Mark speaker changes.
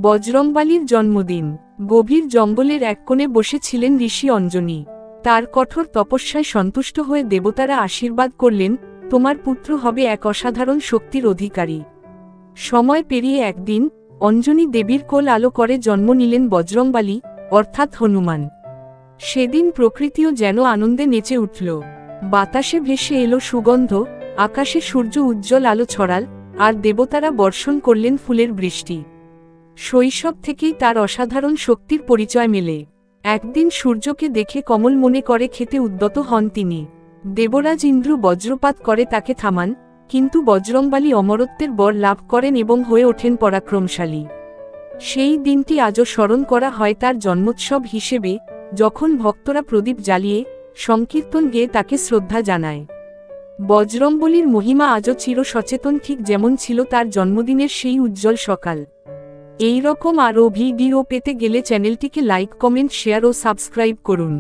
Speaker 1: বজরংবলীর জন্মদিন। গভীর জঙ্গলের এক কোণে বসেছিলেন ঋষি অঞ্জনী। তার কঠোর তপস্যায় সন্তুষ্ট হয়ে দেবতারা আশীর্বাদ করলেন, তোমার পুত্র হবে এক অসাধারণ শক্তির অধিকারী। সময় পেরিয়ে একদিন অঞ্জনী দেবীর কোল আলো করে জন্ম নিলেন বজরংবলী, অর্থাৎ হনুমান। সেদিন প্রকৃতিও যেন আনন্দে নেচে উঠল। বাতাসে ভেসে এলো সুগন্ধ, আকাশে সূর্য উজ্জ্বল আলো ছড়াল, আর দেবতারা বর্ষণ করলেন ফুলের বৃষ্টি। শৈশব থেকেই তার অসাধারণ শক্তির পরিচয় মেলে। একদিন সূর্যকে দেখে কমল মনে করে খেতে উদ্যত হন তিনি। দেবরাজ ইন্দ্র বজ্রপাত করে তাকে থামান, কিন্তু বজরংবলী অমরত্বের বর লাভ করেন এবং হয়ে ওঠেন পরাক্রমশালী। সেই দিনটি আজও স্মরণ করা হয় তার জন্মোৎসব হিসেবে, যখন ভক্তরা প্রদীপ জ্বালিয়ে সংকীর্তন গেয়ে তাকে শ্রদ্ধা জানায়। বজরংবলীর মহিমা আজও চির সচেতন, ঠিক যেমন ছিল তার জন্মদিনের সেই উজ্জ্বল সকাল। এই রকম আরও ভিডিও পেতে গেলে চ্যানেলটিকে লাইক, কমেন্ট, শেয়ার ও সাবস্ক্রাইব করুন।